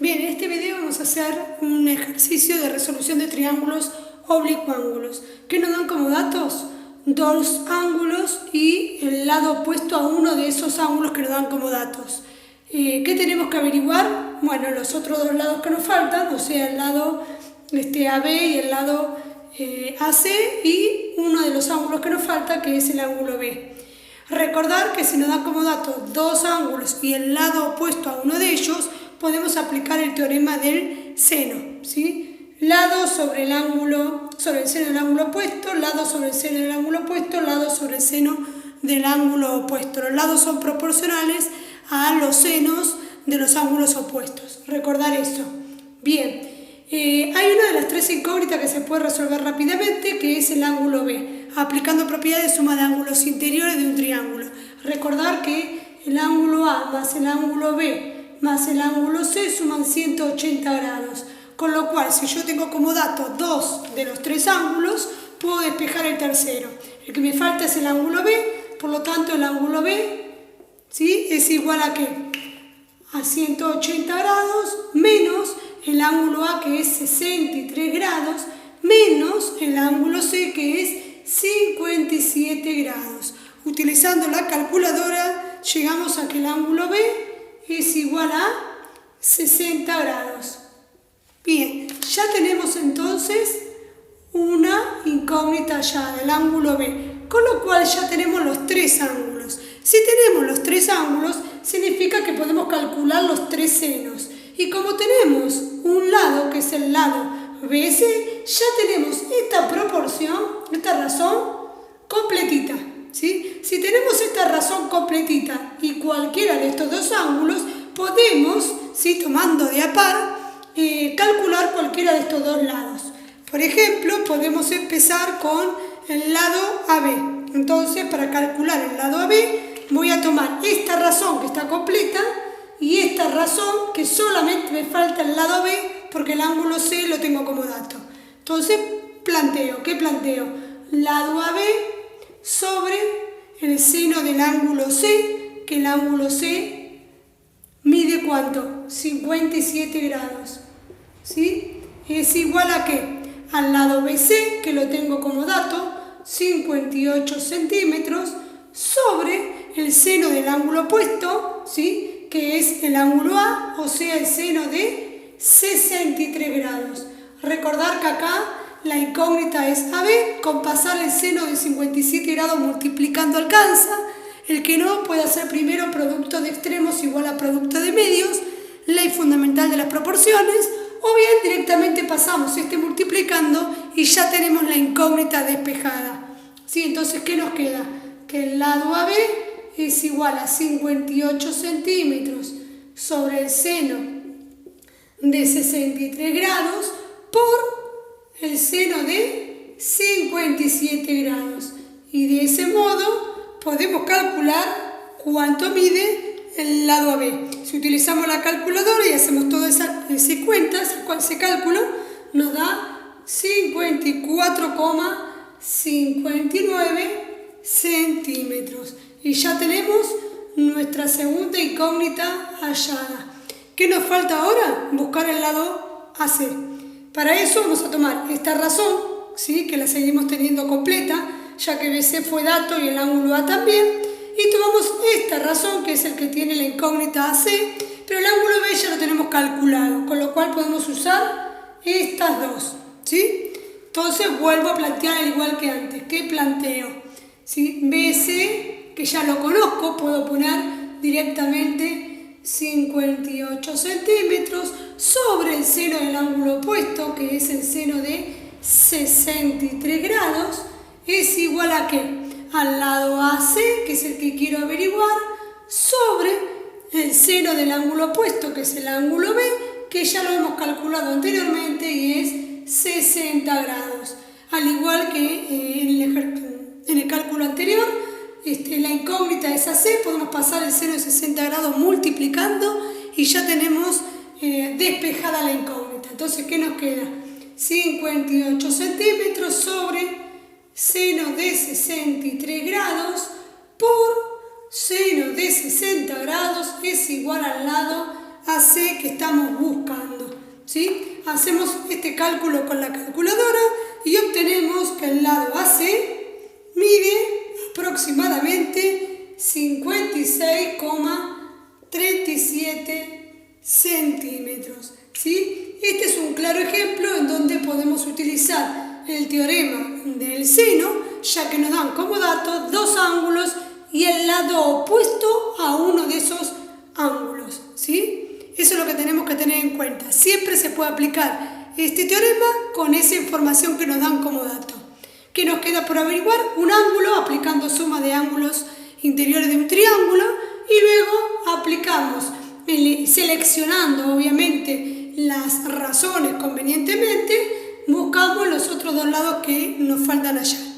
Bien, en este video vamos a hacer un ejercicio de resolución de triángulos oblicuángulos que nos dan como datos dos ángulos y el lado opuesto a uno de esos ángulos que nos dan como datos. ¿Qué tenemos que averiguar? Bueno, los otros dos lados que nos faltan, o sea, el lado AB y el lado AC y uno de los ángulos que nos falta, que es el ángulo B. Recordar que si nos dan como datos dos ángulos y el lado opuesto a uno de ellos, podemos aplicar el teorema del seno, ¿sí? Lado sobre el ángulo, sobre el seno del ángulo opuesto, lado sobre el seno del ángulo opuesto, lado sobre el seno del ángulo opuesto. Los lados son proporcionales a los senos de los ángulos opuestos. Recordar eso. Bien, hay una de las tres incógnitas que se puede resolver rápidamente, que es el ángulo B, aplicando propiedades de suma de ángulos interiores de un triángulo. Recordar que el ángulo A más el ángulo B más el ángulo C suman 180 grados. Con lo cual, si yo tengo como dato dos de los tres ángulos, puedo despejar el tercero. El que me falta es el ángulo B, por lo tanto el ángulo B, ¿sí?, es igual a ¿qué? A 180 grados menos el ángulo A, que es 63 grados, menos el ángulo C, que es 57 grados. Utilizando la calculadora llegamos a que el ángulo B es igual a 60 grados. Bien, ya tenemos entonces una incógnita ya del ángulo B, con lo cual ya tenemos los tres ángulos. Si tenemos los tres ángulos, significa que podemos calcular los tres senos. Y como tenemos un lado, que es el lado BC, ya tenemos esta proporción, esta razón completita, ¿sí? Si tenemos esta razón completita y cualquiera de estos dos ángulos, podemos, ¿sí?, tomando de a par, calcular cualquiera de estos dos lados. Por ejemplo, podemos empezar con el lado AB. Entonces, para calcular el lado AB, voy a tomar esta razón que está completa y esta razón que solamente me falta el lado B, porque el ángulo C lo tengo como dato. Entonces, ¿qué planteo? Lado AB sobre el seno del ángulo C, que el ángulo C mide ¿cuánto? 57 grados, ¿sí? Es igual a ¿qué? Al lado BC, que lo tengo como dato, 58 centímetros, sobre el seno del ángulo opuesto, ¿sí?, que es el ángulo A, o sea, el seno de 63 grados. Recordar que acá la incógnita es AB, con pasar el seno de 57 grados multiplicando alcanza. El que no puede hacer primero producto de extremos igual a producto de medios, ley fundamental de las proporciones, o bien directamente pasamos este multiplicando y ya tenemos la incógnita despejada. ¿Sí? Entonces, ¿qué nos queda? Que el lado AB es igual a 58 centímetros sobre el seno de 63 grados por el seno de 57 grados. Y de ese modo podemos calcular cuánto mide el lado AB. Si utilizamos la calculadora y hacemos todas esas cuentas, ese cálculo nos da 54,59 centímetros. Y ya tenemos nuestra segunda incógnita hallada. ¿Qué nos falta ahora? Buscar el lado AC. Para eso vamos a tomar esta razón, ¿sí?, que la seguimos teniendo completa, ya que BC fue dato y el ángulo A también, y tomamos esta razón, que es el que tiene la incógnita AC, pero el ángulo B ya lo tenemos calculado, con lo cual podemos usar estas dos, ¿sí? Entonces vuelvo a plantear al igual que antes. ¿Qué planteo? ¿Sí? BC, que ya lo conozco, puedo poner directamente 58 centímetros sobre el seno del ángulo opuesto, que es el seno de 63 grados, es igual a ¿qué? Al lado AC, que es el que quiero averiguar, sobre el seno del ángulo opuesto, que es el ángulo B, que ya lo hemos calculado anteriormente y es 60 grados. Al igual que en el cálculo anterior, la incógnita es AC, podemos pasar el seno de 60 grados multiplicando y ya tenemos despejada la incógnita. Entonces, ¿qué nos queda? 58 centímetros sobre seno de 63 grados por seno de 60 grados es igual al lado AC que estamos buscando, ¿sí? Hacemos este cálculo con la calculadora y obtenemos que el lado AC mide aproximadamente 56,37 centímetros, ¿sí? Este es un claro ejemplo en donde podemos utilizar el teorema del seno, ya que nos dan como dato dos ángulos y el lado opuesto a uno de esos ángulos, ¿sí? Eso es lo que tenemos que tener en cuenta. Siempre se puede aplicar este teorema con esa información que nos dan como dato. ¿Qué nos queda por averiguar? Un ángulo aplicando suma de ángulos interiores de un triángulo y luego aplicamos, seleccionando obviamente las razones convenientemente, buscamos los otros dos lados que nos faltan hallar.